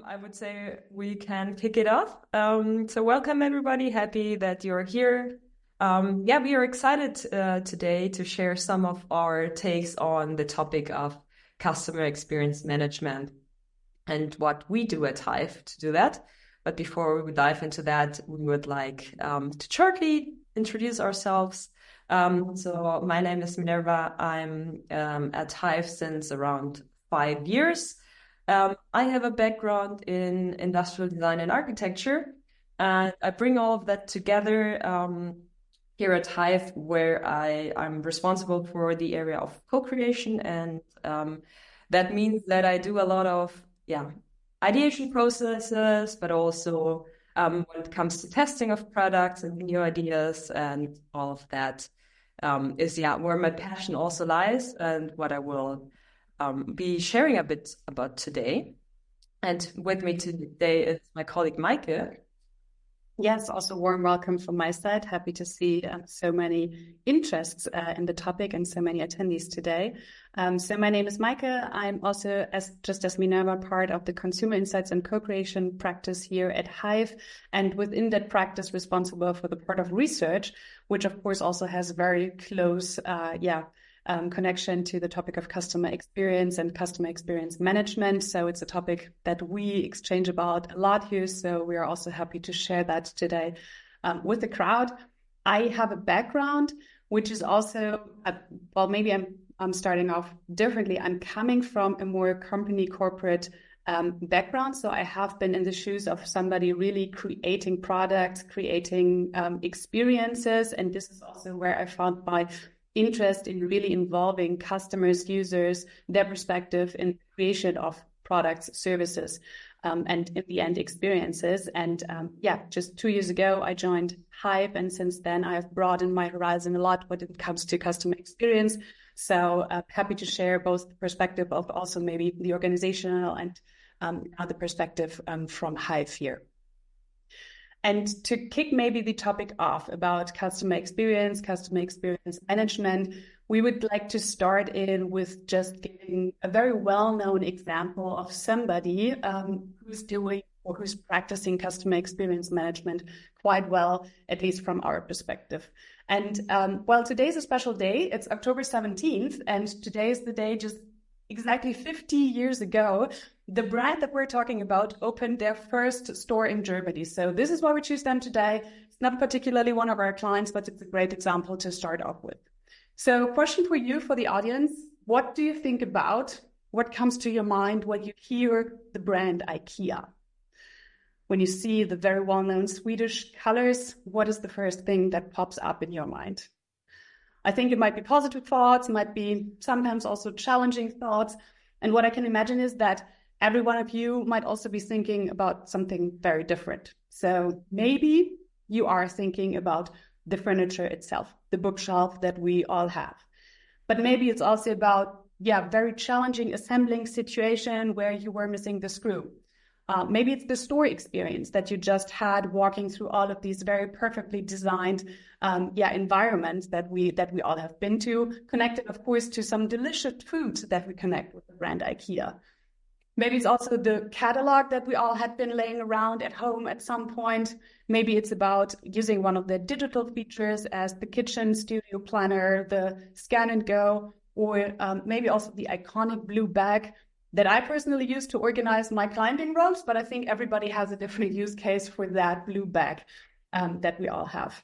I would say we can kick it off. So welcome everybody. Happy that you're here. We are excited today to share some of our takes on the topic of customer experience management and what we do at Hive to do that. But before we would dive into that, we would like to shortly introduce ourselves. So my name is Minerva. I'm at Hive since around 5 years. I have a background in industrial design and architecture, and I bring all of that together here at Hive, where I'm responsible for the area of co-creation, and that means that I do a lot of ideation processes, but also when it comes to testing of products and new ideas and all of that is where my passion also lies and what I will be sharing a bit about today. And with me today is my colleague Maike. Yes, also warm welcome from my side. Happy to see so many interests in the topic and so many attendees today. So my name is Maike. I'm also, as Minerva, part of the consumer insights and co-creation practice here at Hive, and within that practice responsible for the part of research, which of course also has very close connection to the topic of customer experience and customer experience management. So it's a topic that we exchange about a lot here. So we are also happy to share that today with the crowd. I have a background, which is also, maybe I'm starting off differently. I'm coming from a more company corporate background. So I have been in the shoes of somebody really creating products, creating experiences. And this is also where I found my interest in really involving customers, users, their perspective in the creation of products, services, and in the end experiences. And just 2 years ago, I joined Hive, and since then I have broadened my horizon a lot when it comes to customer experience. So happy to share both the perspective of also maybe the organizational and the perspective from Hive here. And to kick maybe the topic off about customer experience management, we would like to start in with just giving a very well-known example of somebody who's doing or who's practicing customer experience management quite well, at least from our perspective. And today's a special day. It's October 17th, and today is the day just exactly 50 years ago, the brand that we're talking about opened their first store in Germany. So this is why we choose them today. It's not particularly one of our clients, but it's a great example to start off with. So question for you, for the audience, what do you think about? What comes to your mind when you hear the brand IKEA? When you see the very well-known Swedish colors, what is the first thing that pops up in your mind? I think it might be positive thoughts, might be sometimes also challenging thoughts. And what I can imagine is that every one of you might also be thinking about something very different. So maybe you are thinking about the furniture itself, the bookshelf that we all have. But maybe it's also about, very challenging assembling situation where you were missing the screw. Maybe it's the store experience that you just had walking through all of these very perfectly designed environments that we all have been to, connected, of course, to some delicious food that we connect with the brand IKEA. Maybe it's also the catalog that we all had been laying around at home at some point. Maybe it's about using one of the digital features as the kitchen studio planner, the scan and go, or maybe also the iconic blue bag that I personally use to organize my climbing ropes, but I think everybody has a different use case for that blue bag that we all have.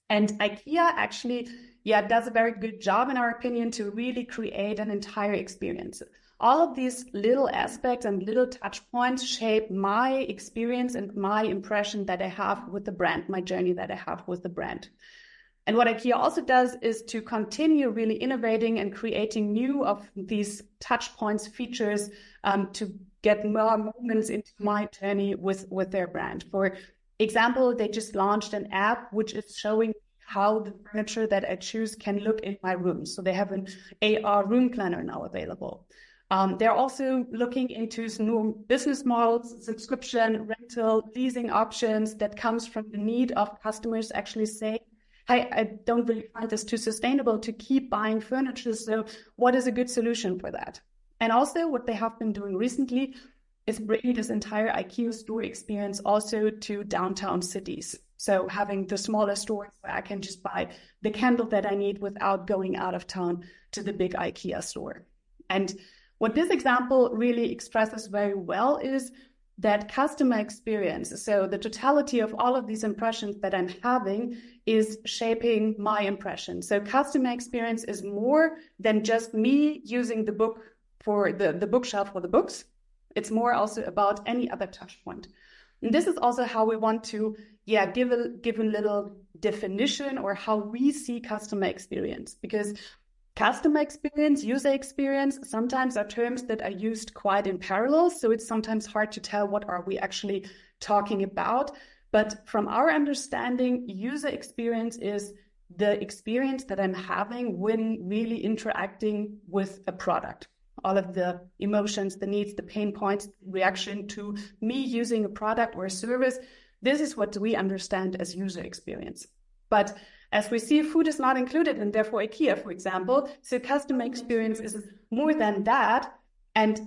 And IKEA actually, does a very good job, in our opinion, to really create an entire experience. All of these little aspects and little touch points shape my experience and my impression that I have with the brand, my journey that I have with the brand. And what IKEA also does is to continue really innovating and creating new of these touch points, features, to get more moments into my journey with their brand. For example, they just launched an app which is showing how the furniture that I choose can look in my room. So they have an AR room planner now available. They're also looking into new business models, subscription, rental, leasing options that comes from the need of customers actually saying, hey, I don't really find this too sustainable to keep buying furniture. So what is a good solution for that? And also what they have been doing recently is bringing this entire IKEA store experience also to downtown cities. So having the smaller stores where I can just buy the candle that I need without going out of town to the big IKEA store. And what this example really expresses very well is that customer experience, so the totality of all of these impressions that I'm having, is shaping my impression. So customer experience is more than just me using the book for the bookshelf for the books. It's more also about any other touch point. And this is also how we want to give a little definition or how we see customer experience, because customer experience, user experience, sometimes are terms that are used quite in parallel. So it's sometimes hard to tell what are we actually talking about. But from our understanding, user experience is the experience that I'm having when really interacting with a product. All of the emotions, the needs, the pain points, reaction to me using a product or a service. This is what we understand as user experience. But as we see, food is not included, and therefore IKEA, for example. So customer experience is more than that. And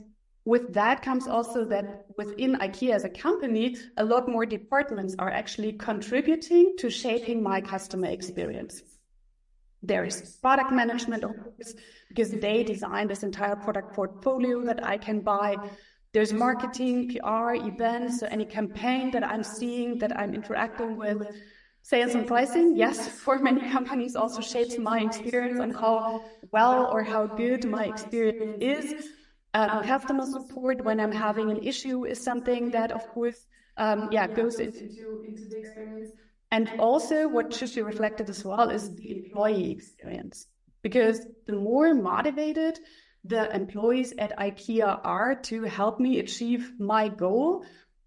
with that comes also that within IKEA as a company, a lot more departments are actually contributing to shaping my customer experience. There is product management, of course, because they design this entire product portfolio that I can buy. There's marketing, PR, events, so any campaign that I'm seeing, that I'm interacting with. Sales and pricing, yes, for many companies also shapes my experience and how well or how good my experience is. Customer support when I'm having an issue is something that, of course, goes into the experience. And also what should be reflected as well is the employee experience, because the more motivated the employees at IKEA are to help me achieve my goal,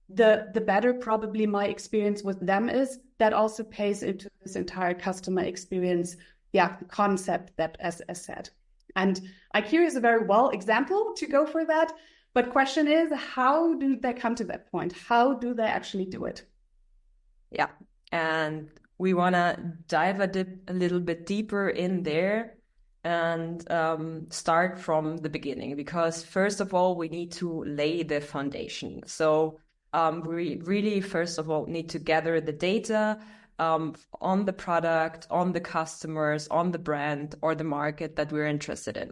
the better probably my experience with them is. That also pays into this entire customer experience concept that as said. And IKEA is a very well example to go for that. But question is, how do they come to that point? How do they actually do it? Yeah. And we want to dive a little bit deeper in there and start from the beginning, because first of all, we need to lay the foundation. So we really, first of all, need to gather the data on the product, on the customers, on the brand or the market that we're interested in.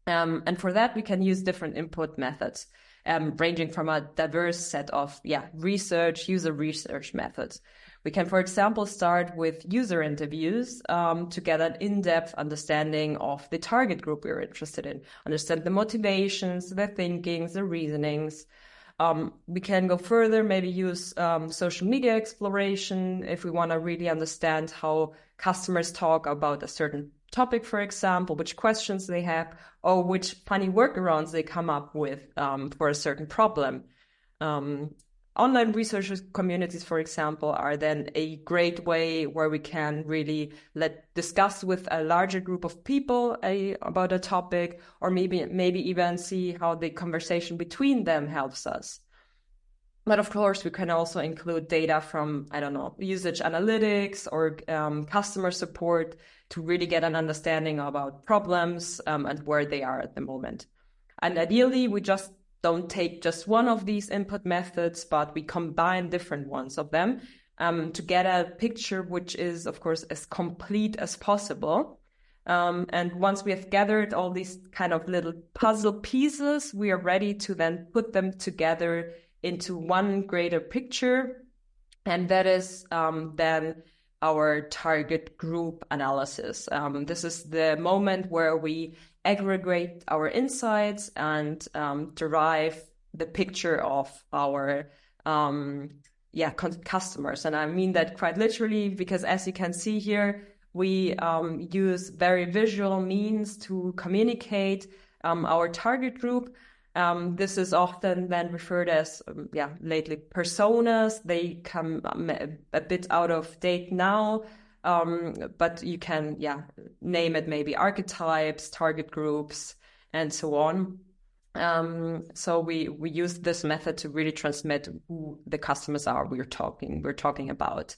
And for that, we can use different input methods, ranging from a diverse set of user research methods. We can, for example, start with user interviews to get an in-depth understanding of the target group we're interested in, understand the motivations, the thinkings, the reasonings. We can go further, maybe use social media exploration if we want to really understand how customers talk about a certain topic, for example, which questions they have, or which funny workarounds they come up with for a certain problem. Online research communities, for example, are then a great way where we can really discuss with a larger group of people about a topic, or maybe even see how the conversation between them helps us. But of course, we can also include data from, usage analytics or customer support to really get an understanding about problems and where they are at the moment. And ideally, we just don't take just one of these input methods, but we combine different ones of them to get a picture which is, of course, as complete as possible. And once we have gathered all these kind of little puzzle pieces, we are ready to then put them together into one greater picture. And that is then our target group analysis. This is the moment where we aggregate our insights and derive the picture of our customers. And I mean that quite literally, because as you can see here, we use very visual means to communicate our target group. This is often then referred as, lately personas. They come a bit out of date now, but you can, name it maybe archetypes, target groups, and so on. So we use this method to really transmit who the customers are we're talking about.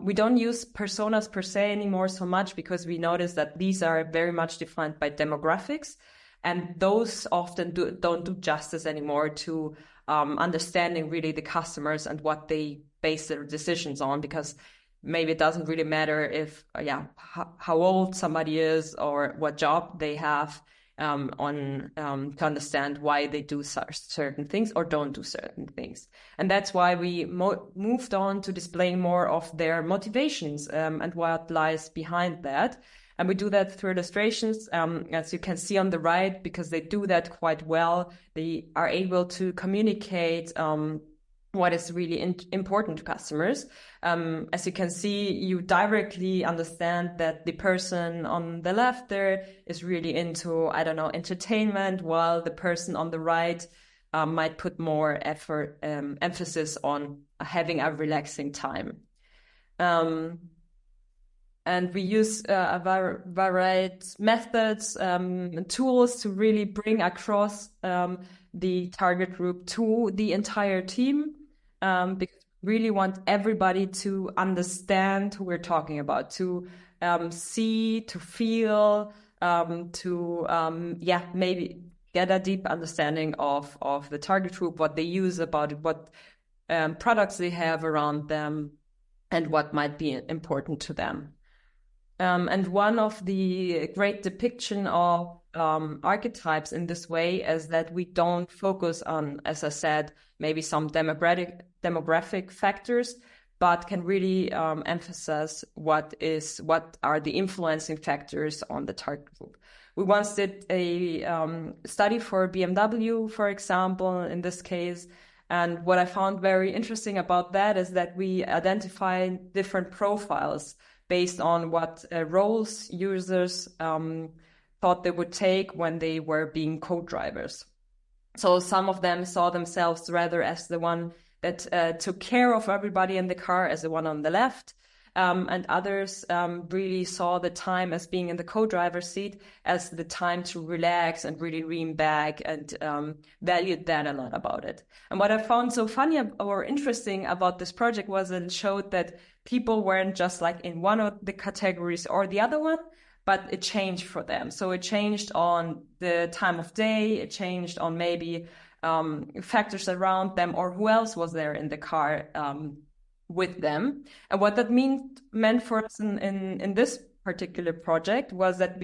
We don't use personas per se anymore so much, because we notice that these are very much defined by demographics. And those often don't do justice anymore to understanding really the customers and what they base their decisions on, because maybe it doesn't really matter if, how old somebody is or what job they have, to understand why they do certain things or don't do certain things. And that's why we moved on to displaying more of their motivations, and what lies behind that. And we do that through illustrations, as you can see on the right, because they do that quite well. They are able to communicate what is really important to customers. As you can see, you directly understand that the person on the left there is really into, I don't know, entertainment, while the person on the right might put more emphasis on having a relaxing time. And we use a varied methods and tools to really bring across the target group to the entire team, because we really want everybody to understand who we're talking about, to see, to feel, to maybe get a deep understanding of the target group, what they use about it, what products they have around them, and what might be important to them. And one of the great depiction of archetypes in this way is that we don't focus on, as I said, maybe some demographic factors, but can really emphasize what are the influencing factors on the target group. We once did a study for BMW, for example, in this case. And what I found very interesting about that is that we identify different profiles based on what roles users thought they would take when they were being co-drivers. So some of them saw themselves rather as the one that took care of everybody in the car, as the one on the left. And others really saw the time as being in the co-driver's seat as the time to relax and really lean back, and valued that a lot about it. And what I found so funny or interesting about this project was it showed that people weren't just like in one of the categories or the other one, but it changed for them. So it changed on the time of day, it changed on maybe factors around them, or who else was there in the car with them. And what that meant for us in this particular project was that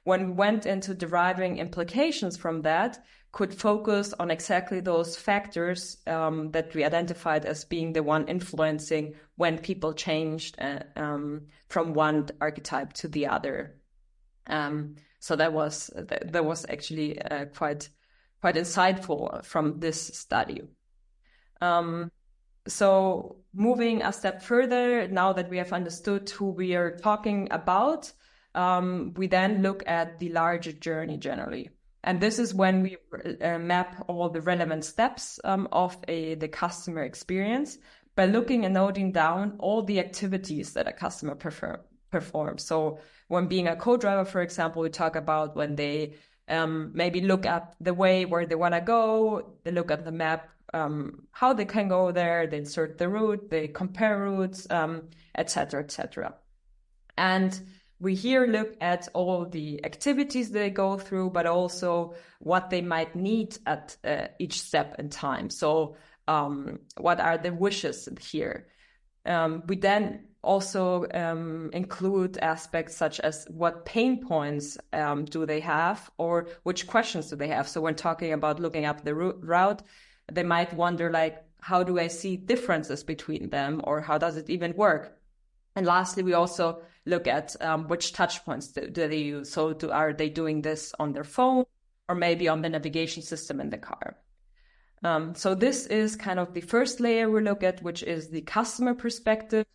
when we went into deriving implications from that, could focus on exactly those factors that we identified as being the one influencing when people changed from one archetype to the other. So that was actually quite insightful from this study. So moving a step further, now that we have understood who we are talking about, we then look at the larger journey generally. And this is when we map all the relevant steps of the customer experience by looking and noting down all the activities that a customer performs. So when being a co-driver, for example, we talk about when they maybe look up the way where they want to go, they look at the map, how they can go there, they insert the route, they compare routes, etc., etc. And we here look at all the activities they go through, but also what they might need at each step in time. So what are the wishes here? We then also include aspects such as what pain points do they have, or which questions do they have. So when talking about looking up the route, they might wonder, like, how do I see differences between them, or how does it even work? And lastly, we also look at which touch points do they use. So are they doing this on their phone, or maybe on the navigation system in the car? So this is kind of the first layer we look at, which is the customer perspective.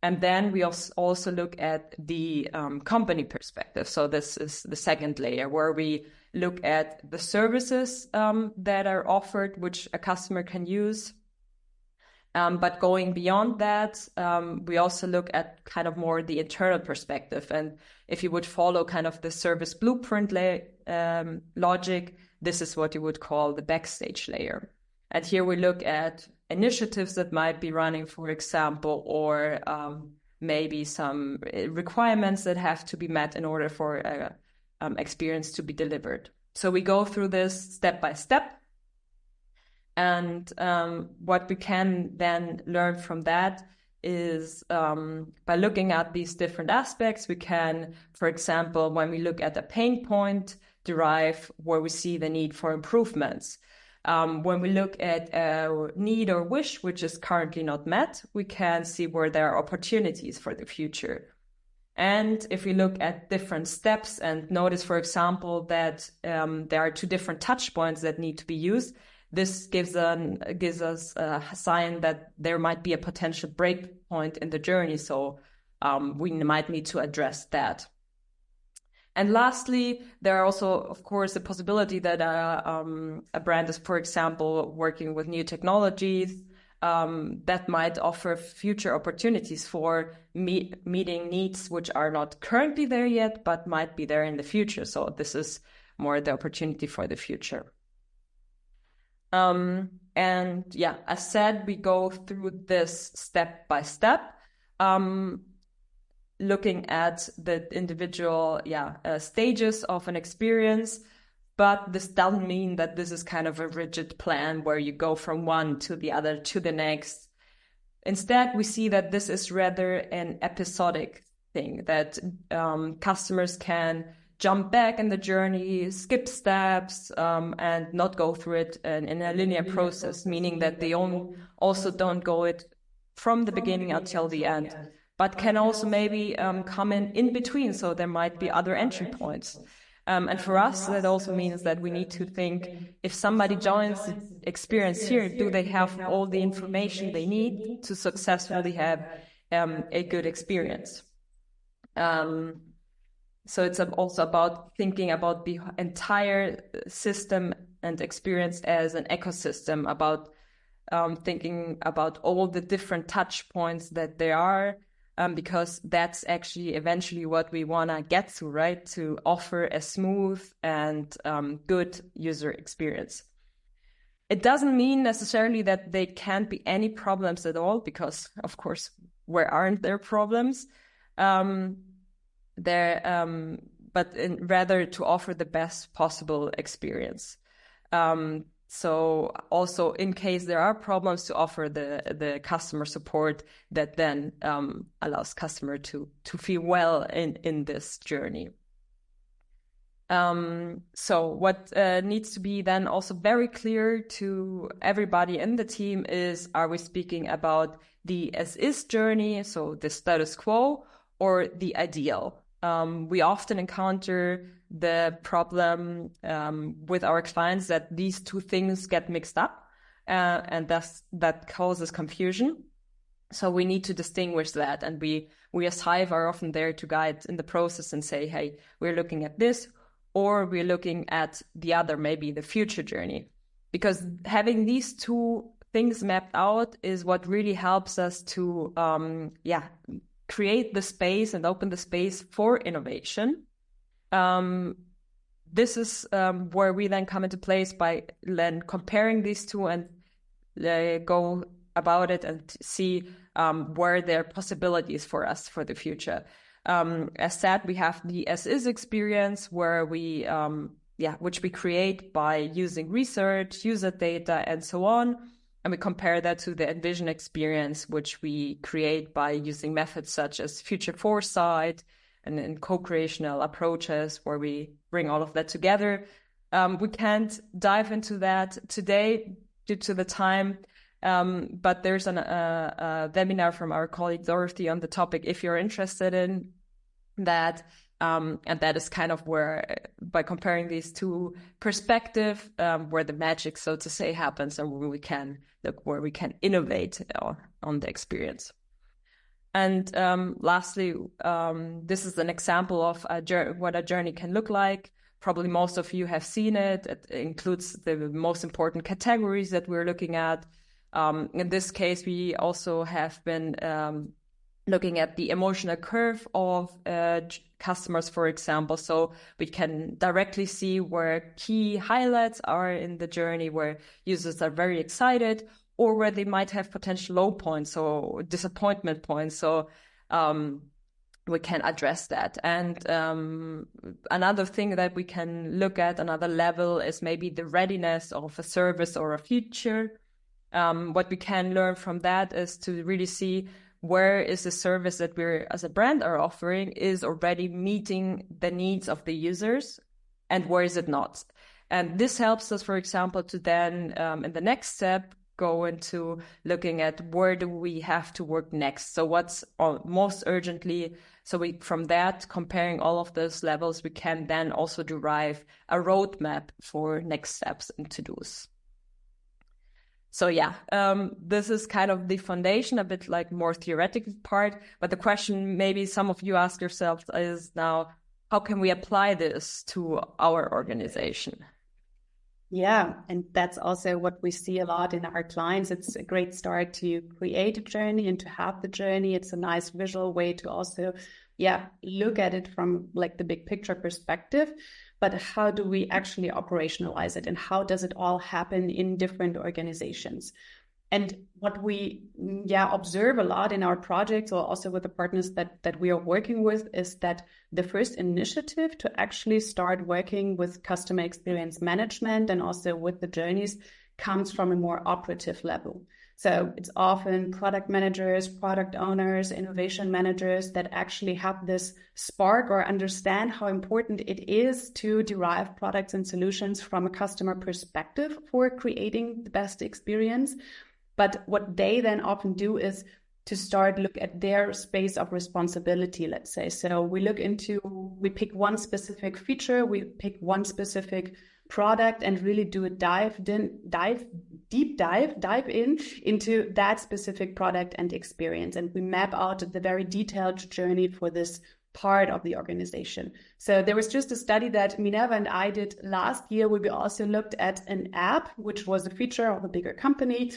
And then we also look at the company perspective. So this is the second layer, where we look at the services that are offered, which a customer can use. But going beyond that, we also look at kind of more the internal perspective. And if you would follow kind of the service blueprint logic, this is what you would call the backstage layer. And here we look at initiatives that might be running, for example, or maybe some requirements that have to be met in order for experience to be delivered. So we go through this step by step. And what we can then learn from that is by looking at these different aspects, we can, for example, when we look at a pain point, derive where we see the need for improvements. When we look at a need or wish which is currently not met, we can see where there are opportunities for the future. And if we look at different steps and notice, for example, that there are two different touch points that need to be used, this gives us a sign that there might be a potential break point in the journey. So we might need to address that. And lastly, there are also, of course, the possibility that a brand is, for example, working with new technologies that might offer future opportunities for meeting needs which are not currently there yet, but might be there in the future. So this is more the opportunity for the future. And yeah, as said, we go through this step by step, looking at the individual stages of an experience. But this doesn't mean that this is kind of a rigid plan where you go from one to the other to the next. Instead, we see that this is rather an episodic thing, that customers can jump back in the journey, skip steps, and not go through it in a linear process, meaning that they also don't go it from the beginning until the end, but can also maybe come in between. So there might be other entry points. And for us, that also means that we need to think, if somebody joins the experience here, do they have all the information they need to successfully have a good experience? So it's also about thinking about the entire system and experience as an ecosystem, about thinking about all the different touch points that there are, because that's actually eventually what we want to get to, right? To offer a smooth and good user experience. It doesn't mean necessarily that there can't be any problems at all, because, of course, where aren't there problems? But rather to offer the best possible experience. So also, in case there are problems, to offer the customer support that then allows customer to feel well in this journey. So what needs to be then also very clear to everybody in the team is, are we speaking about the as-is journey, so the status quo, or the ideal? We often encounter the problem with our clients that these two things get mixed up, and that causes confusion. So we need to distinguish that, and we as Hive are often there to guide in the process and say, hey, we're looking at this, or we're looking at the other, maybe the future journey. Because having these two things mapped out is what really helps us to create the space and open the space for innovation. This is where we then come into place by then comparing these two and go about it and see where there are possibilities for us for the future. As said, we have the as-is experience where we, which we create by using research, user data, and so on. And we compare that to the envision experience, which we create by using methods such as future foresight and co-creational approaches, where we bring all of that together. We can't dive into that today due to the time, but there's a webinar from our colleague Dorothy on the topic if you're interested in that. And that is kind of where, by comparing these two perspectives, where the magic, so to say, happens, and where we can innovate on the experience. And lastly, this is an example of what a journey can look like. Probably most of you have seen it. It includes the most important categories that we're looking at. In this case, we also have been looking at the emotional curve of customers, for example, so we can directly see where key highlights are in the journey, where users are very excited, or where they might have potential low points or disappointment points. So we can address that. And another thing that we can look at, another level, is maybe the readiness of a service or a feature. What we can learn from that is to really see where is the service that we're as a brand are offering is already meeting the needs of the users, and where is it not. And this helps us, for example, to then in the next step go into looking at where do we have to work next. So what's most urgently. So we, from that, comparing all of those levels, we can then also derive a roadmap for next steps and to-dos. So yeah, this is kind of the foundation, a bit like more theoretical part. But the question maybe some of you ask yourselves is now, how can we apply this to our organization? Yeah, and that's also what we see a lot in our clients. It's a great start to create a journey and to have the journey. It's a nice visual way to also, look at it from like the big picture perspective. But how do we actually operationalize it, and how does it all happen in different organizations? And what we observe a lot in our projects, or also with the partners that we are working with, is that the first initiative to actually start working with customer experience management and also with the journeys comes from a more operative level. So it's often product managers, product owners, innovation managers that actually have this spark or understand how important it is to derive products and solutions from a customer perspective for creating the best experience. But what they then often do is to start look at their space of responsibility, let's say. So we pick one specific feature, we pick one specific product, and really do a dive in into that specific product and experience. And we map out the very detailed journey for this part of the organization. So there was just a study that Minerva and I did last year, where we also looked at an app, which was a feature of a bigger company.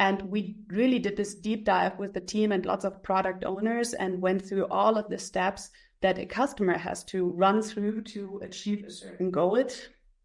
And we really did this deep dive with the team and lots of product owners and went through all of the steps that a customer has to run through to achieve a certain goal.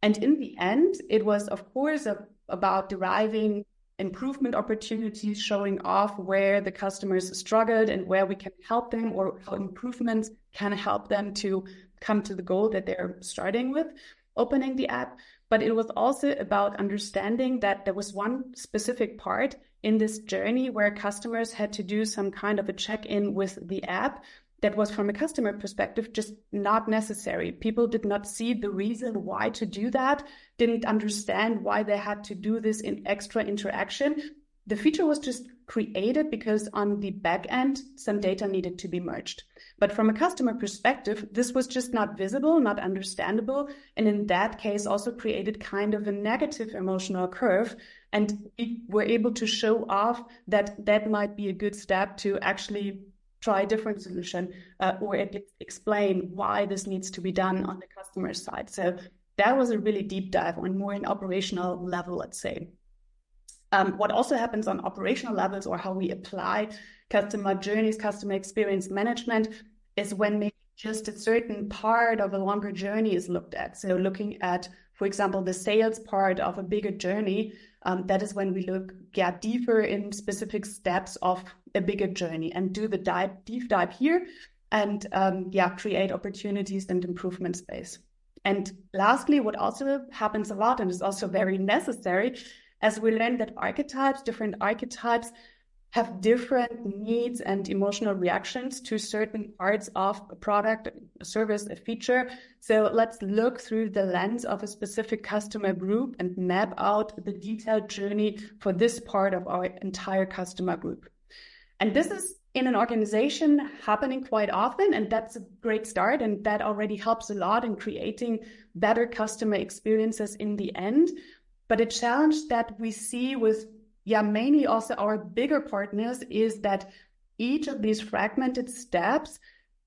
And in the end, it was, of course, about deriving improvement opportunities, showing off where the customers struggled and where we can help them, or how improvements can help them to come to the goal that they're starting with opening the app. But it was also about understanding that there was one specific part in this journey where customers had to do some kind of a check-in with the app that was, from a customer perspective, just not necessary. People did not see the reason why to do that, didn't understand why they had to do this in extra interaction. The feature was just created because on the back end, some data needed to be merged. But from a customer perspective, this was just not visible, not understandable. And in that case, also created kind of a negative emotional curve. And we were able to show off that that might be a good step to actually try a different solution, or at least explain why this needs to be done on the customer side. So that was a really deep dive on more an operational level, let's say. What also happens on operational levels, or how we apply customer journeys, customer experience management, is when maybe just a certain part of a longer journey is looked at. So looking at, for example, the sales part of a bigger journey, that is when we look deeper in specific steps of a bigger journey and do the deep dive here and create opportunities and improvement space. And lastly, what also happens a lot and is also very necessary, as we learn that different archetypes have different needs and emotional reactions to certain parts of a product, a service, a feature. So let's look through the lens of a specific customer group and map out the detailed journey for this part of our entire customer group. And this is in an organization happening quite often, and that's a great start, and that already helps a lot in creating better customer experiences in the end. But a challenge that we see with mainly also our bigger partners is that each of these fragmented steps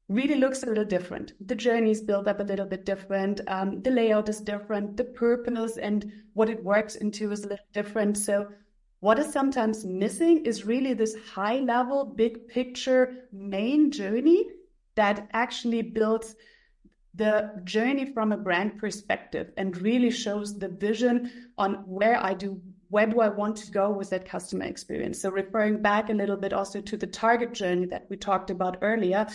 really looks a little different. The journey is built up a little bit different. The layout is different. The purpose and what it works into is a little different. So what is sometimes missing is really this high level, big picture, main journey that actually builds the journey from a brand perspective and really shows the vision on where do I want to go with that customer experience. So referring back a little bit also to the target journey that we talked about earlier,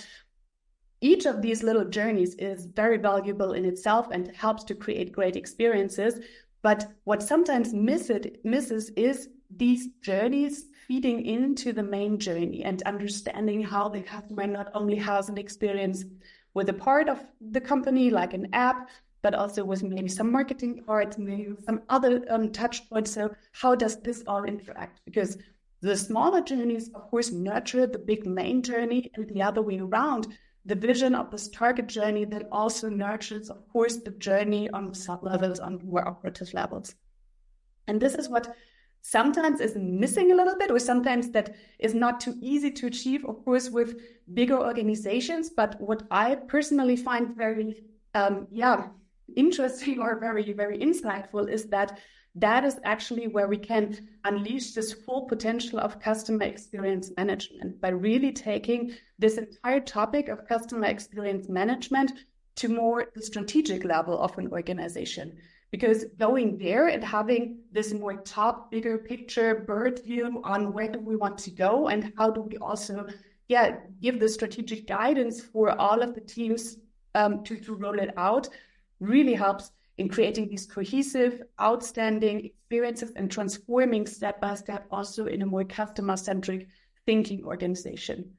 each of these little journeys is very valuable in itself and helps to create great experiences. But what sometimes misses is these journeys feeding into the main journey and understanding how the customer not only has an experience with a part of the company, like an app, but also with maybe some marketing parts, maybe some other touch points. So how does this all interact? Because the smaller journeys, of course, nurture the big main journey, and the other way around, the vision of this target journey that also nurtures, of course, the journey on the sub-levels, on more operative levels. And this is what sometimes is missing a little bit, or sometimes that is not too easy to achieve, of course, with bigger organizations. But what I personally find very, interesting or very, very insightful is that is actually where we can unleash this full potential of customer experience management by really taking this entire topic of customer experience management to more the strategic level of an organization. Because going there and having this more top, bigger picture bird view on where do we want to go and how do we also give the strategic guidance for all of the teams to roll it out really helps in creating these cohesive, outstanding experiences and transforming step by step also in a more customer-centric thinking organization.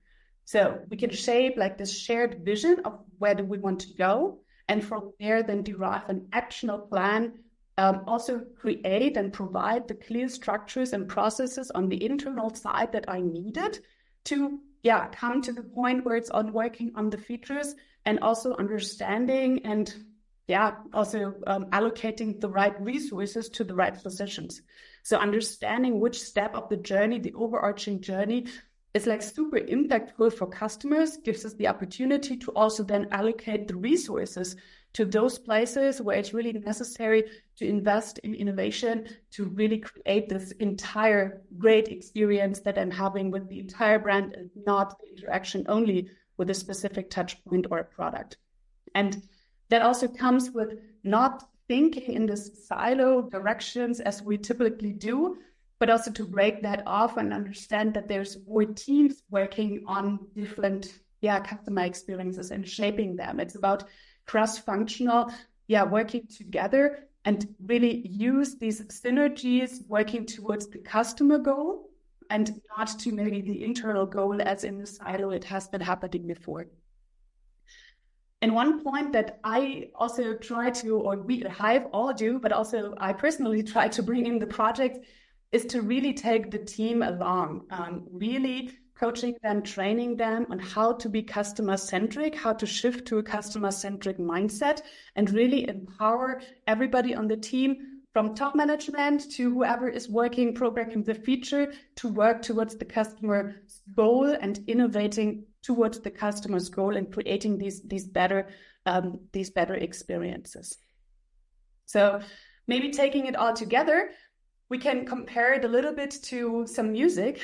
So we can shape like this shared vision of where do we want to go, and from there then derive an actionable plan, also create and provide the clear structures and processes on the internal side that are needed to come to the point where it's on working on the features and also understanding and also allocating the right resources to the right positions. So understanding which step of the journey, the overarching journey, is like super impactful for customers, gives us the opportunity to also then allocate the resources to those places where it's really necessary to invest in innovation to really create this entire great experience that I'm having with the entire brand and not the interaction only with a specific touch point or a product. And that also comes with not thinking in this silo directions as we typically do, but also to break that off and understand that there's more teams working on different customer experiences and shaping them. It's about cross-functional working together and really use these synergies working towards the customer goal and not to maybe the internal goal as in the silo it has been happening before. And one point that I also try to, or we Hive all do, but also I personally try to bring in the project, is to really take the team along, really coaching them, training them on how to be customer-centric, how to shift to a customer-centric mindset, and really empower everybody on the team from top management to whoever is working, programming the feature to work towards the customer's goal and innovating towards the customer's goal and creating these better experiences. So maybe taking it all together, we can compare it a little bit to some music.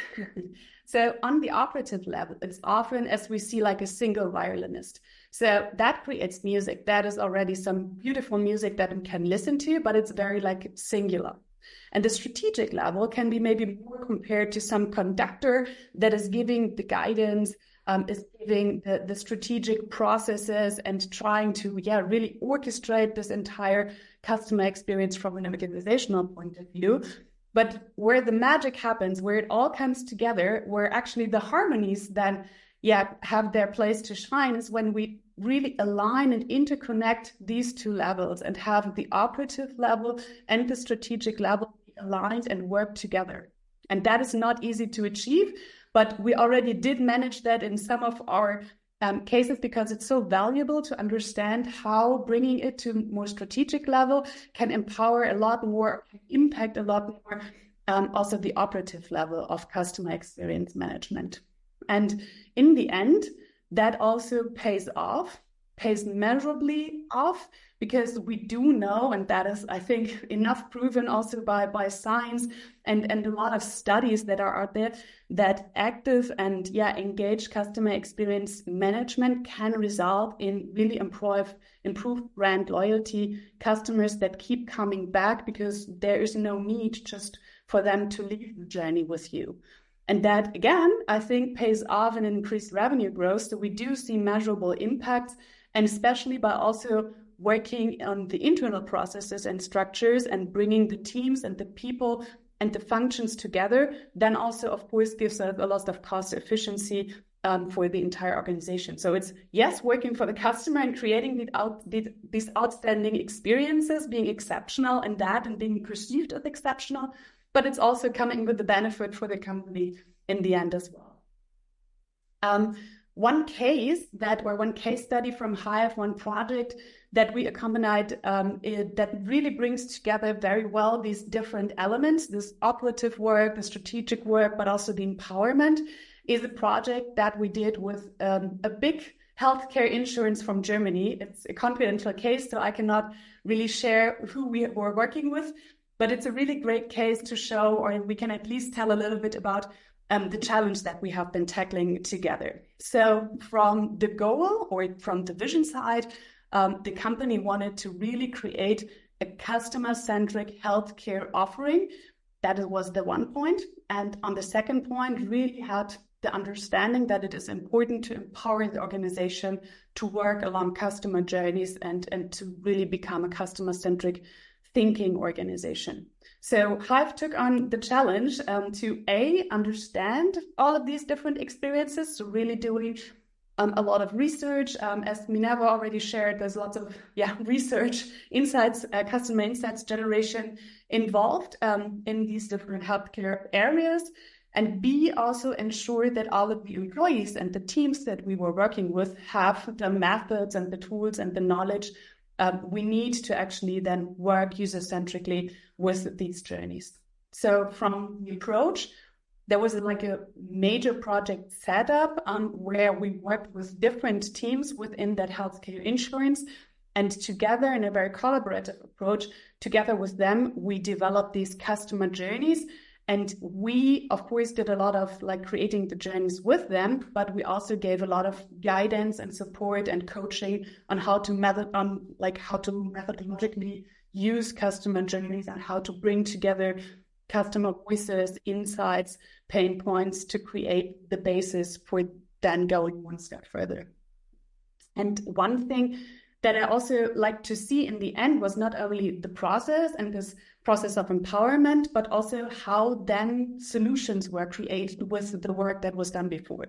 So on the operative level, it's often as we see like a single violinist. So that creates music. That is already some beautiful music that we can listen to, but it's very like singular. And the strategic level can be maybe more compared to some conductor that is giving the guidance, is giving the strategic processes and trying to really orchestrate this entire customer experience from an organizational point of view. But where the magic happens, where it all comes together, where actually the harmonies then have their place to shine is when we really align and interconnect these two levels and have the operative level and the strategic level aligned and work together. And that is not easy to achieve, but we already did manage that in some of our cases because it's so valuable to understand how bringing it to more strategic level can empower a lot more, impact a lot more, also the operative level of customer experience management. And in the end, that also pays measurably off, because we do know, and that is, I think, enough proven also by science and a lot of studies that are out there, that active and engaged customer experience management can result in really improved brand loyalty, customers that keep coming back because there is no need just for them to leave the journey with you. And that, again, I think pays off in increased revenue growth. So we do see measurable impacts, and especially by also working on the internal processes and structures and bringing the teams and the people and the functions together, then also, of course, gives us a lot of cost efficiency for the entire organization. So it's, yes, working for the customer and creating these outstanding experiences, being exceptional in that and being perceived as exceptional, but it's also coming with the benefit for the company in the end as well. One case study from Hive, one project that we accompanied that really brings together very well these different elements, this operative work, the strategic work, but also the empowerment, is a project that we did with a big healthcare insurance from Germany. It's a confidential case, so I cannot really share who we were working with, but it's a really great case to show, or we can at least tell a little bit about the challenge that we have been tackling together. So from the goal or from the vision side, the company wanted to really create a customer-centric healthcare offering. That was the one point. And on the second point, really had the understanding that it is important to empower the organization to work along customer journeys and to really become a customer-centric thinking organization. So Hive took on the challenge to understand all of these different experiences, so really doing a lot of research. As Minerva already shared, there's lots of research, insights, customer insights generation involved in these different healthcare areas. And B, also ensure that all of the employees and the teams that we were working with have the methods and the tools and the knowledge we need to actually then work user-centrically with these journeys. So from the approach, there was like a major project setup where we worked with different teams within that healthcare insurance. And together, in a very collaborative approach, together with them, we developed these customer journeys. And we, of course, did a lot of like creating the journeys with them, but we also gave a lot of guidance and support and coaching on how to methodologically use customer journeys and how to bring together customer voices, insights, pain points to create the basis for then going one step further. And one thing that I also like to see in the end was not only the process and this process of empowerment, but also how then solutions were created with the work that was done before.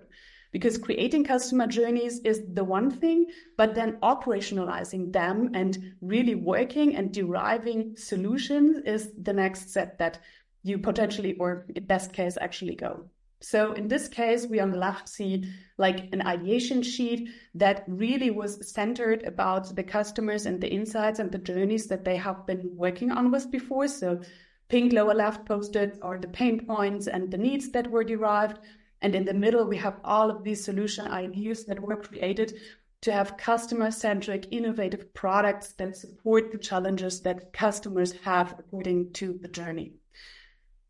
Because creating customer journeys is the one thing, but then operationalizing them and really working and deriving solutions is the next step that you potentially, or in best case, actually go. So in this case, we on the left see like an ideation sheet that really was centered about the customers and the insights and the journeys that they have been working on with before. So pink lower left posted are the pain points and the needs that were derived. And in the middle, we have all of these solution ideas that were created to have customer-centric, innovative products that support the challenges that customers have according to the journey.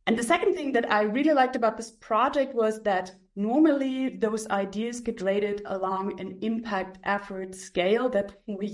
And the second thing that I really liked about this project was that normally those ideas get rated along an impact effort scale that we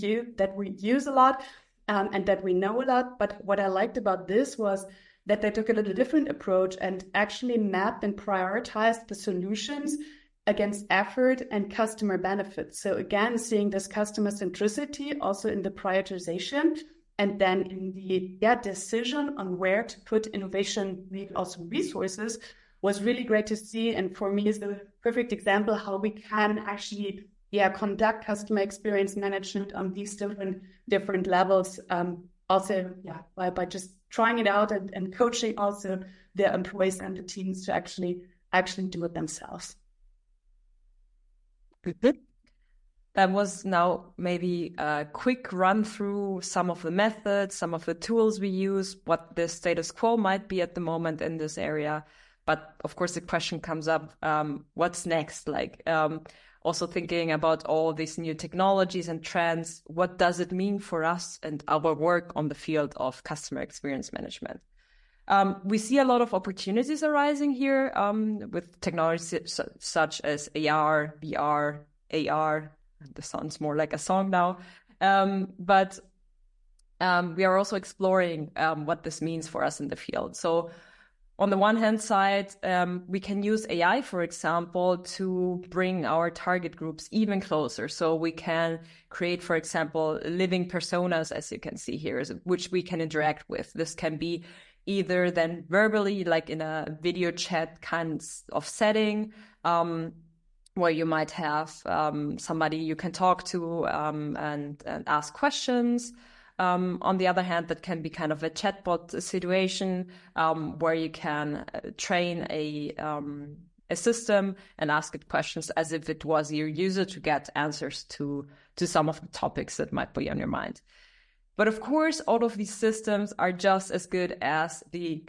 use a lot and that we know a lot. But what I liked about this was that they took a little different approach and actually mapped and prioritized the solutions against effort and customer benefits. So again, seeing this customer centricity also in the prioritization. And then in the decision on where to put innovation, also resources, was really great to see. And for me, is the perfect example how we can actually conduct customer experience management on these different levels. By just trying it out and coaching also the employees and the teams to actually do it themselves. Good. That was now maybe a quick run through some of the methods, some of the tools we use, what the status quo might be at the moment in this area. But of course, the question comes up, what's next? Also thinking about all these new technologies and trends, what does it mean for us and our work on the field of customer experience management? We see a lot of opportunities arising here with technologies such as AR, VR, AR. This sounds more like a song now. But we are also exploring what this means for us in the field. So on the one hand side, we can use AI, for example, to bring our target groups even closer. So we can create, for example, living personas, as you can see here, which we can interact with. This can be either then verbally, like in a video chat kind of setting, where you might have somebody you can talk to and ask questions. On the other hand, that can be kind of a chatbot situation where you can train a system and ask it questions as if it was your user to get answers to some of the topics that might be on your mind. But of course, all of these systems are just as good as the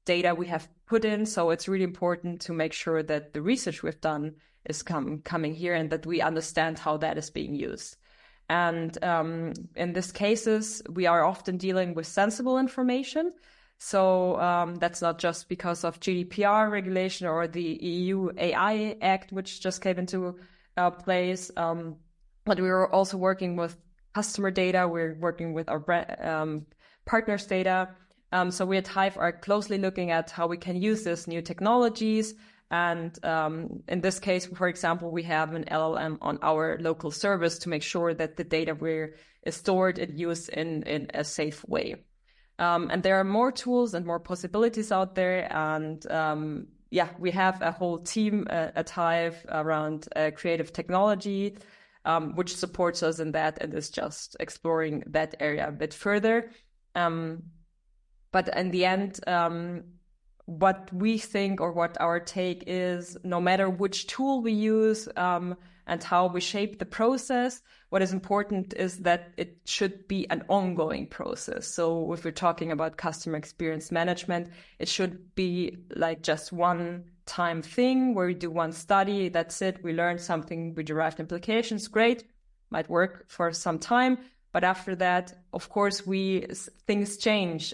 data we have put in. So it's really important to make sure that the research we've done is coming here and that we understand how that is being used. And in these cases, we are often dealing with sensible information. So that's not just because of GDPR regulation or the EU AI Act, which just came into place, but we were also working with customer data. We're working with our partners' data. So we at Hive are closely looking at how we can use these new technologies. And in this case, for example, we have an LLM on our local service to make sure that the data is stored and used in a safe way. And there are more tools and more possibilities out there. And we have a whole team at Hive around creative technology, which supports us in that and is just exploring that area a bit further. But in the end, what we think or what our take is, no matter which tool we use and how we shape the process, what is important is that it should be an ongoing process. So if we're talking about customer experience management, it should be like just one time thing where we do one study, that's it, we learned something, we derived implications, great, might work for some time. But after that, of course, things change.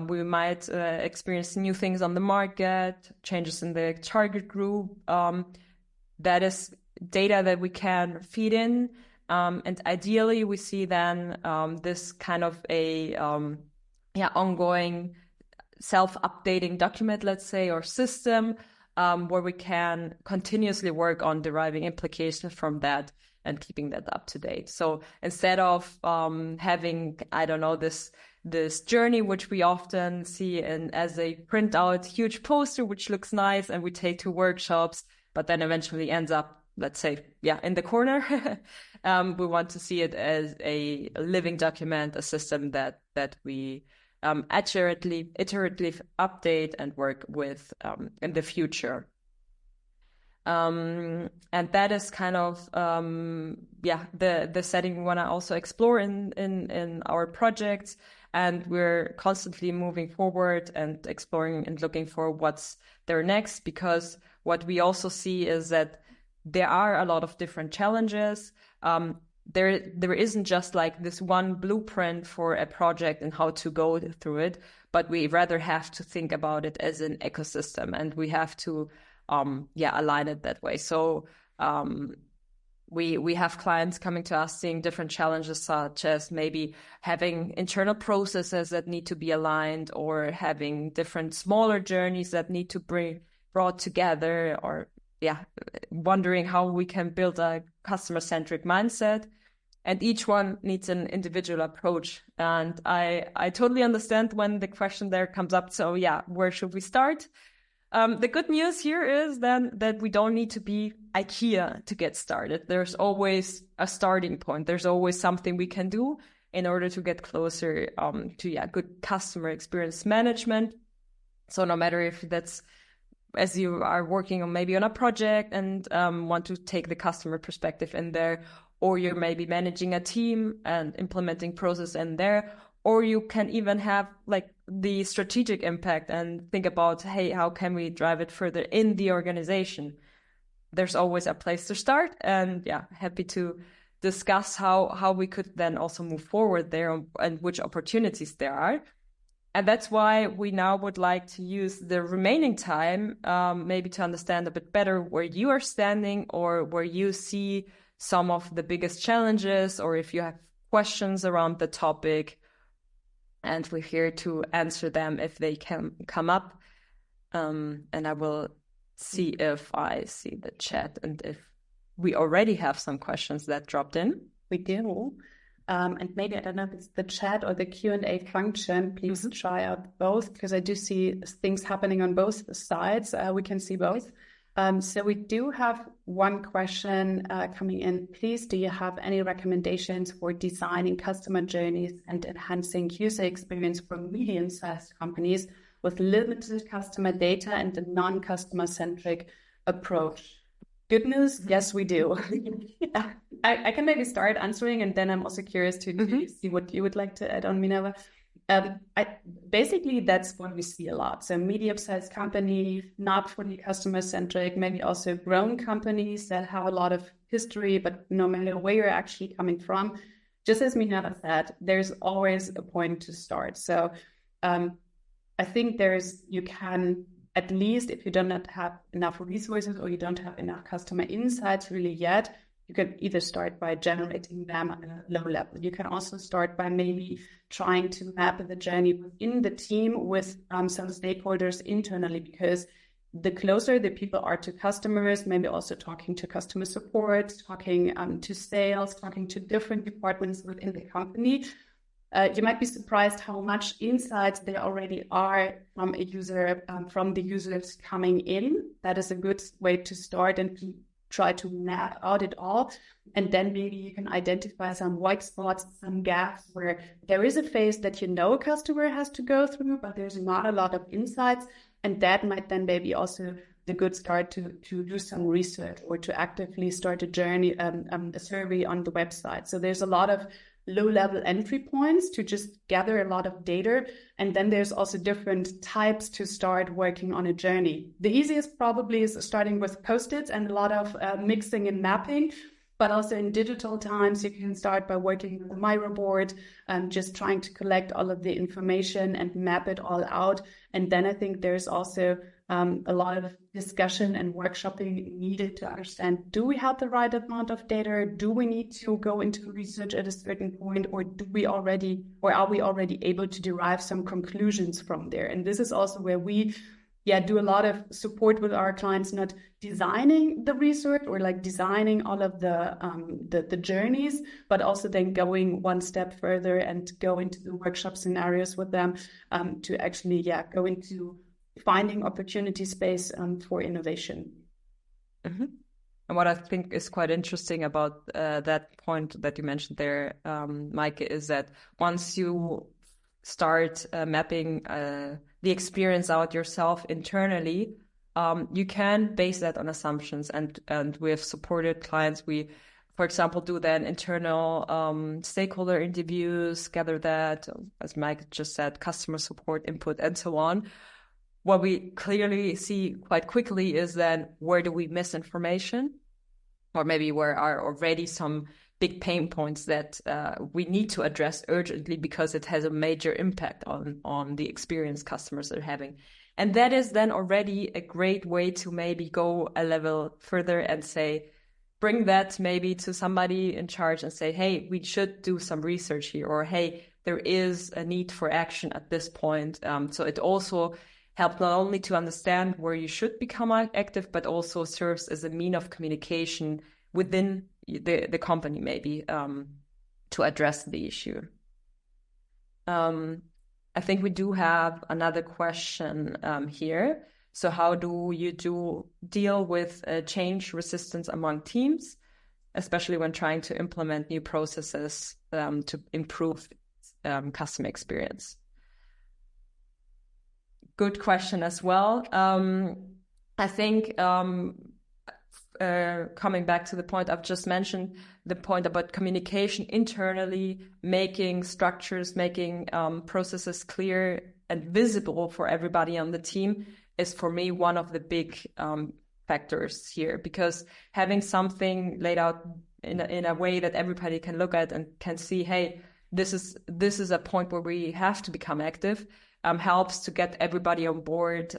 We might experience new things on the market, changes in the target group. That is data that we can feed in. And ideally, we see then this kind of a ongoing self-updating document, let's say, or system where we can continuously work on deriving implications from that and keeping that up to date. So instead of having, I don't know, this journey, which we often see as a printout, huge poster, which looks nice, and we take to workshops, but then eventually ends up, let's say, in the corner. We want to see it as a living document, a system that we iteratively update and work with in the future. And that is kind of the setting we want to also explore in our projects. And we're constantly moving forward and exploring and looking for what's there next, because what we also see is that there are a lot of different challenges. There isn't just like this one blueprint for a project and how to go through it, but we rather have to think about it as an ecosystem, and we have to align it that way. So we have clients coming to us seeing different challenges, such as maybe having internal processes that need to be aligned, or having different smaller journeys that need to be brought together, or wondering how we can build a customer-centric mindset. And each one needs an individual approach. And I totally understand when the question there comes up. So where should we start? The good news here is then that we don't need to be IKEA to get started. There's always a starting point. There's always something we can do in order to get closer to good customer experience management. So no matter if that's as you are working on maybe on a project and want to take the customer perspective in there, or you're maybe managing a team and implementing process in there, or you can even have like the strategic impact and think about, hey, how can we drive it further in the organization? There's always a place to start, and happy to discuss how we could then also move forward there and which opportunities there are. And that's why we now would like to use the remaining time maybe to understand a bit better where you are standing, or where you see some of the biggest challenges, or if you have questions around the topic, and we're here to answer them if they can come up. And I will see if I see the chat and if we already have some questions that dropped in. We do. And maybe, I don't know if it's the chat or the Q&A function, please try out both, because I do see things happening on both sides. We can see both. So we do have one question coming in. Please, do you have any recommendations for designing customer journeys and enhancing user experience for medium-sized companies with limited customer data and a non-customer centric approach? Good news, yes, we do. I can maybe start answering, and then I'm also curious to see what you would like to add on, Minerva. Basically, that's what we see a lot. So medium-sized company, not fully customer-centric, maybe also grown companies that have a lot of history, but no matter where you're actually coming from, just as Minerva said, there's always a point to start. So I think you can, at least if you do not have enough resources or you don't have enough customer insights really yet, you can either start by generating them at a low level. You can also start by maybe trying to map the journey within the team with some stakeholders internally, because the closer the people are to customers, maybe also talking to customer support, talking to sales, talking to different departments within the company, you might be surprised how much insights there already are from a user, from the users coming in. That is a good way to start and to try to map out it all. And then maybe you can identify some white spots, some gaps where there is a phase that a customer has to go through, but there's not a lot of insights. And that might then maybe also the good start to do some research or to actively start a journey, a survey on the website. So there's a lot of low-level entry points to just gather a lot of data. And then there's also different types to start working on a journey. The easiest probably is starting with Post-its and a lot of mixing and mapping. But also in digital times, you can start by working with a Miro board, just trying to collect all of the information and map it all out. And then I think there's also a lot of discussion and workshopping needed to understand, do we have the right amount of data? Do we need to go into research at a certain point, or are we already able to derive some conclusions from there? And this is also where we do a lot of support with our clients, not designing the research or like designing all of the journeys, but also then going one step further and go into the workshop scenarios with them to actually go into finding opportunity space for innovation. Mm-hmm. And what I think is quite interesting about that point that you mentioned there, Mike, is that once you start mapping the experience out yourself internally, you can base that on assumptions. And we have supported clients. We, for example, do then internal stakeholder interviews, gather that, as Mike just said, customer support input, and so on. What we clearly see quite quickly is then where do we miss information, or maybe where are already some big pain points that we need to address urgently because it has a major impact on the experience customers are having. And that is then already a great way to maybe go a level further and say, bring that maybe to somebody in charge and say, hey, we should do some research here, or hey, there is a need for action at this point. So it also helps not only to understand where you should become active, but also serves as a mean of communication within the company, maybe to address the issue. I think we do have another question here. So how do you deal with change resistance among teams, especially when trying to implement new processes to improve customer experience? Good question as well. I think coming back to the point I've just mentioned, the point about communication internally, making structures, making processes clear and visible for everybody on the team is for me one of the big factors here, because having something laid out in a way that everybody can look at and can see, hey, this is a point where we have to become active, helps to get everybody on board.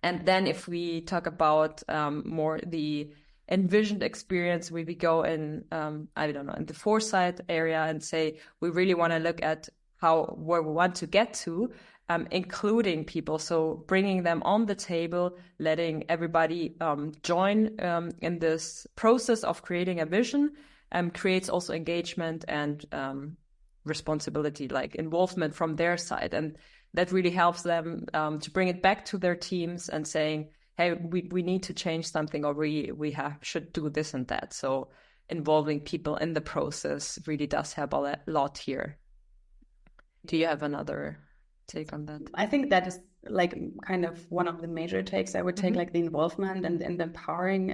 And then if we talk about more the envisioned experience, we go in, in the foresight area and say, we really want to look at where we want to get to, including people. So bringing them on the table, letting everybody join in this process of creating a vision, creates also engagement and responsibility, like involvement from their side. And that really helps them to bring it back to their teams and saying, hey, we need to change something, or we should do this and that. So involving people in the process really does help a lot here. Do you have another take on that? I think that is like kind of one of the major takes I would take, like the involvement and the empowering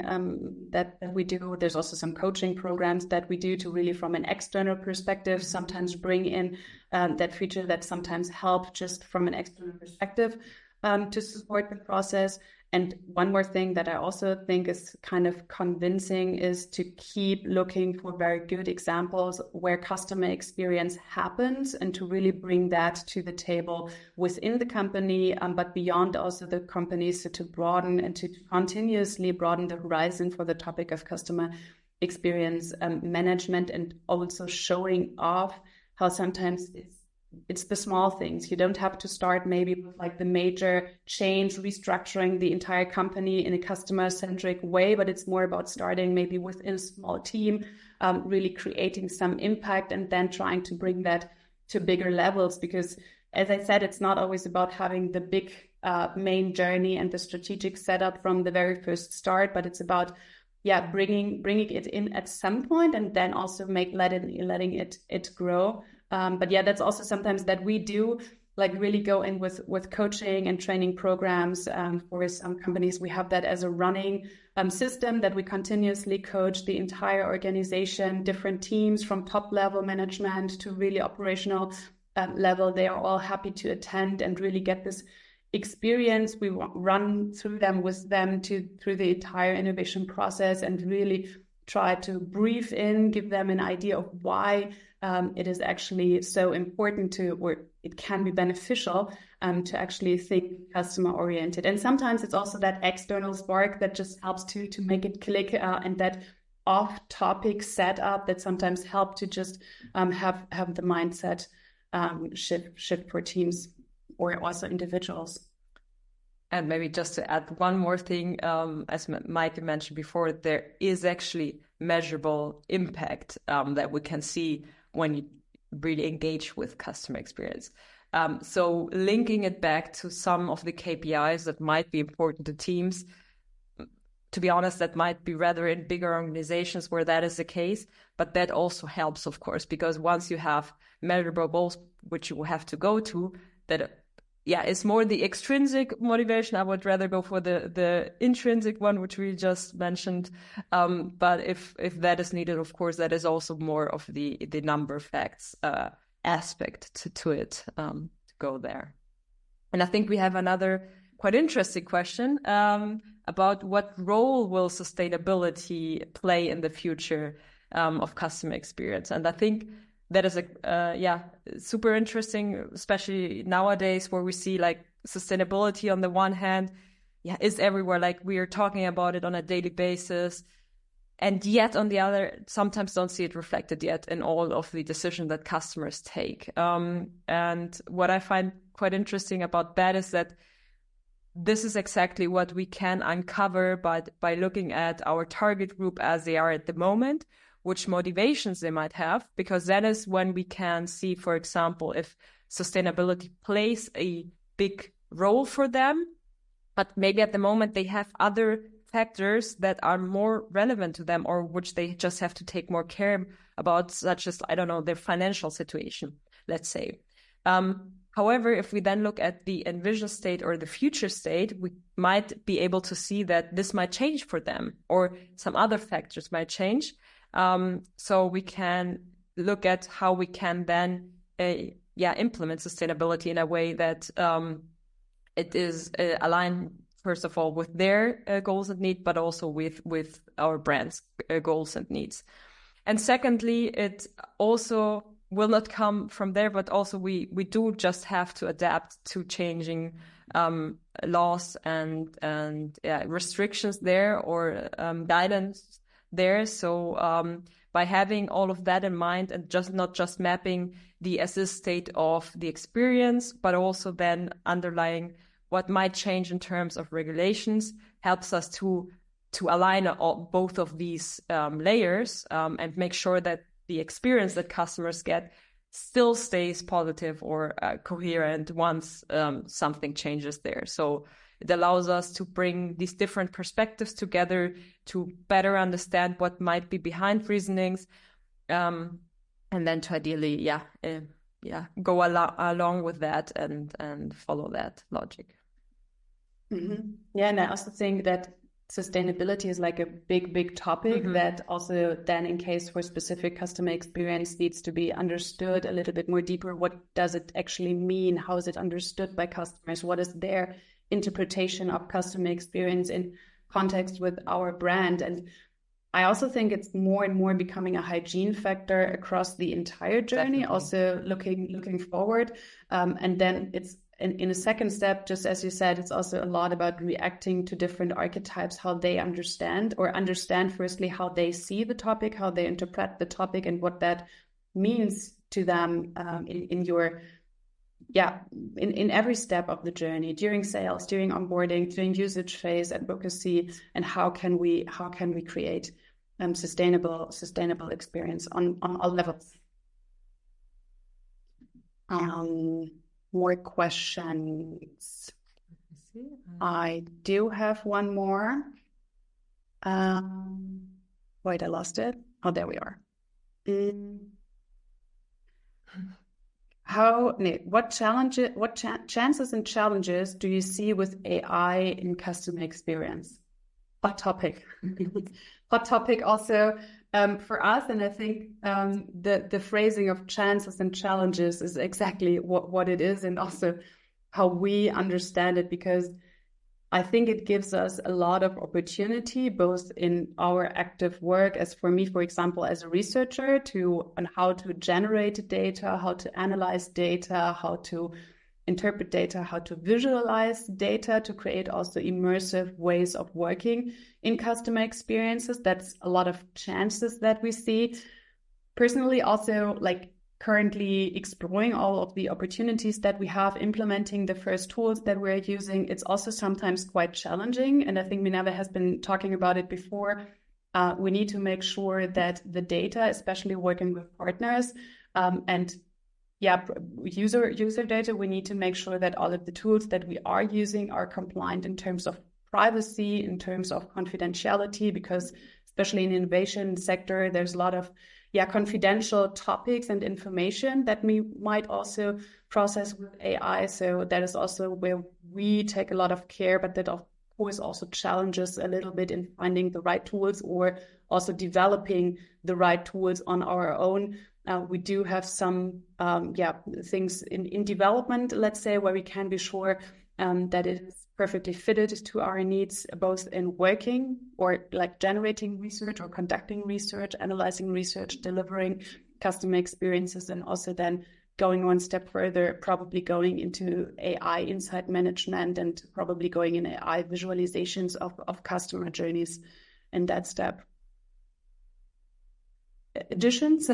that we do. There's also some coaching programs that we do to really, from an external perspective, sometimes bring in that feature that sometimes help just from an external perspective to support the process. And one more thing that I also think is kind of convincing is to keep looking for very good examples where customer experience happens, and to really bring that to the table within the company, but beyond also the companies, so to broaden and to continuously broaden the horizon for the topic of customer experience management, and also showing off how sometimes it's the small things. You don't have to start maybe with like the major change, restructuring the entire company in a customer-centric way, but it's more about starting maybe within a small team, really creating some impact, and then trying to bring that to bigger levels. Because as I said, it's not always about having the big main journey and the strategic setup from the very first start, but it's about bringing it in at some point, and then also letting it grow. But that's also sometimes that we do, like really go in with coaching and training programs. For some companies, we have that as a running system that we continuously coach the entire organization, different teams from top level management to really operational level. They are all happy to attend and really get this experience. We run through them through the entire innovation process, and really try to brief in, give them an idea of why it is actually so important or it can be beneficial to actually think customer oriented. And sometimes it's also that external spark that just helps to make it click, and that off-topic setup that sometimes help to just have the mindset shift for teams or also individuals. And maybe just to add one more thing, as Mike mentioned before, there is actually measurable impact that we can see when you really engage with customer experience. So linking it back to some of the KPIs that might be important to teams, to be honest, that might be rather in bigger organizations where that is the case, but that also helps, of course, because once you have measurable goals, which you have to go to, that it's more the extrinsic motivation. I would rather go for the intrinsic one, which we just mentioned. But if that is needed, of course, that is also more of the number facts aspect to it to go there. And I think we have another quite interesting question about what role will sustainability play in the future of customer experience. And I think that is super interesting, especially nowadays, where we see like sustainability on the one hand, is everywhere. Like we are talking about it on a daily basis, and yet on the other, sometimes don't see it reflected yet in all of the decisions that customers take. And what I find quite interesting about that is that this is exactly what we can uncover by looking at our target group as they are at the moment, which motivations they might have, because that is when we can see, for example, if sustainability plays a big role for them, but maybe at the moment they have other factors that are more relevant to them, or which they just have to take more care about, such as, I don't know, their financial situation, let's say. However, if we then look at the envisioned state or the future state, we might be able to see that this might change for them, or some other factors might change. So we can look at how we can then implement sustainability in a way that it is aligned, first of all, with their goals and needs, but also with our brand's goals and needs. And secondly, it also will not come from there, but also we do just have to adapt to changing laws and restrictions there, or guidance there. So by having all of that in mind and not just mapping the as-is state of the experience, but also then underlying what might change in terms of regulations, helps us to align both of these layers and make sure that the experience that customers get still stays positive or coherent once something changes there. So it allows us to bring these different perspectives together to better understand what might be behind reasonings, and then to ideally, go along with that and follow that logic. Mm-hmm. Yeah, and I also think that sustainability is like a big topic that also then in case for specific customer experience needs to be understood a little bit more deeper. What does it actually mean? How is it understood by customers? What is their interpretation of customer experience in context with our brand? And I also think it's more and more becoming a hygiene factor across the entire journey. Definitely. Also looking forward. And then it's in a second step, just as you said, it's also a lot about reacting to different archetypes, how they understand firstly how they see the topic, how they interpret the topic, and what that means to them in every step of the journey, during sales, during onboarding, during usage phase, advocacy, and how can we create sustainable experience on all levels. More questions. I do have one more. Wait, I lost it. Oh, there we are. What chances and challenges do you see with AI in customer experience? Hot topic. Hot topic also for us, and I think the phrasing of chances and challenges is exactly what it is, and also how we understand it, because I think it gives us a lot of opportunity, both in our active work, as for me, for example, as a researcher, on how to generate data, how to analyze data, how to interpret data, how to visualize data, to create also immersive ways of working in customer experiences. That's a lot of chances that we see. Personally, also like currently exploring all of the opportunities that we have, implementing the first tools that we're using. It's also sometimes quite challenging. And I think Minerva has been talking about it before. We need to make sure that the data, especially working with partners, user data, we need to make sure that all of the tools that we are using are compliant in terms of privacy, in terms of confidentiality, because especially in the innovation sector, there's a lot of confidential topics and information that we might also process with AI. So that is also where we take a lot of care, but that of course also challenges a little bit in finding the right tools or also developing the right tools on our own. We do have some things in development, let's say, where we can be sure that it is perfectly fitted to our needs, both in working or like generating research or conducting research, analyzing research, delivering customer experiences, and also then going one step further, probably going into AI insight management and probably going in AI visualizations of customer journeys in that step. Additions?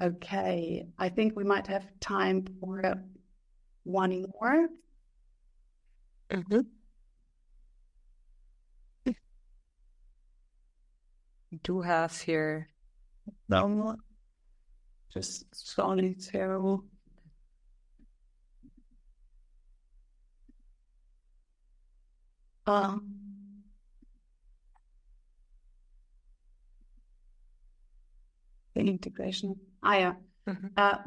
Okay, I think we might have time for one more. We do have here just solely terrible. Integration.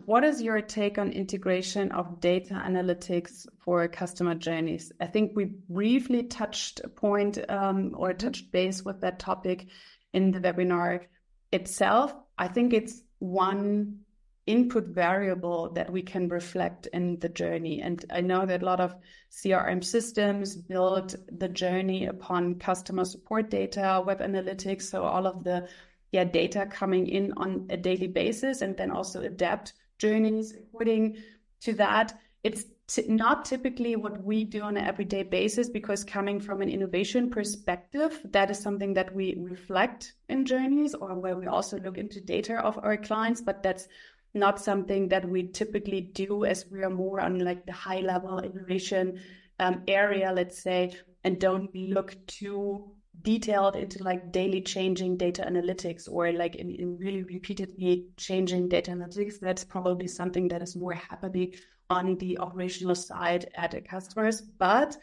What is your take on integration of data analytics for customer journeys? I think we briefly touched a point or touched base with that topic in the webinar itself. I think it's one input variable that we can reflect in the journey. And I know that a lot of CRM systems build the journey upon customer support data, web analytics, so all of the data coming in on a daily basis, and then also adapt journeys according to that. It's not typically what we do on an everyday basis, because coming from an innovation perspective, that is something that we reflect in journeys, or where we also look into data of our clients, but that's not something that we typically do, as we are more on like the high level innovation area, let's say, and don't look too detailed into like daily changing data analytics, or like in really repeatedly changing data analytics. That's probably something that is more happening on the operational side at the customers. But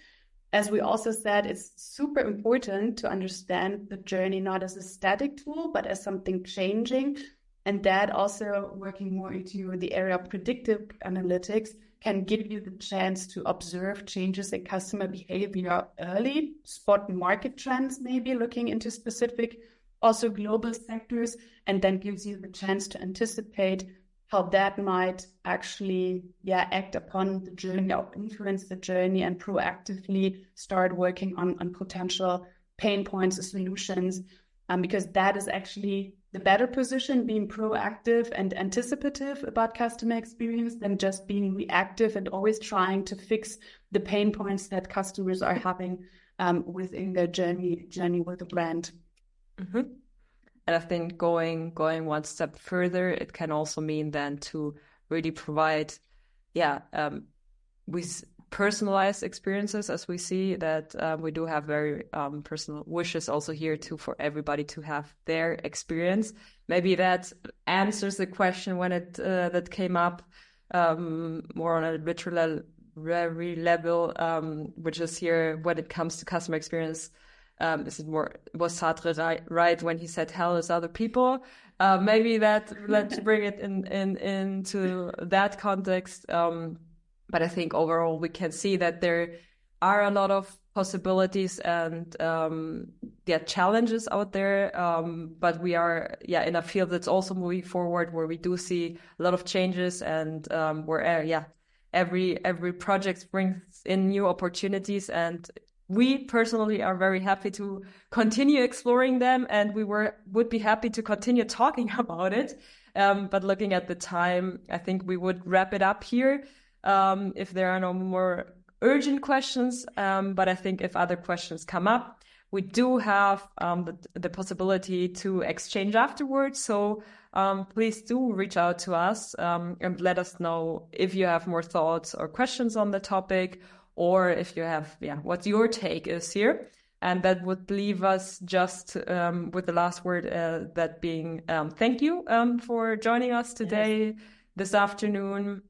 as we also said, it's super important to understand the journey not as a static tool, but as something changing. And that also, working more into the area of predictive analytics, can give you the chance to observe changes in customer behavior early, spot market trends, maybe looking into specific, also global sectors, and then gives you the chance to anticipate how that might actually act upon the journey, or influence the journey, and proactively start working on potential pain points or solutions, because that is actually the better position, being proactive and anticipative about customer experience, than just being reactive and always trying to fix the pain points that customers are having within their journey with the brand. Mm-hmm. And I think going one step further, it can also mean then to really provide, with personalized experiences, as we see that we do have very personal wishes also here for everybody to have their experience. Maybe that answers the question when that came up more on a literal level, which is here when it comes to customer experience. Was Sartre right when he said hell is other people? Maybe let's bring it into that context. But I think overall we can see that there are a lot of possibilities and challenges out there. But we are in a field that's also moving forward, where we do see a lot of changes, and where every project brings in new opportunities, and we personally are very happy to continue exploring them, and we would be happy to continue talking about it. But looking at the time, I think we would wrap it up here if there are no more urgent questions. But I think if other questions come up, we do have the possibility to exchange afterwards. So please do reach out to us and let us know if you have more thoughts or questions on the topic, or if you have, what your take is here. And that would leave us just with the last word, that being thank you for joining us today, this afternoon,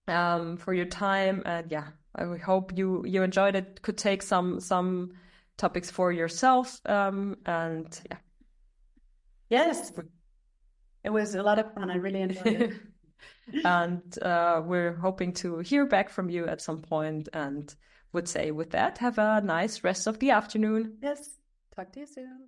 for your time. And I hope you enjoyed it, could take some topics for yourself. Yes, it was a lot of fun. I really enjoyed it. And we're hoping to hear back from you at some point, and would say with that, have a nice rest of the afternoon. Yes, talk to you soon.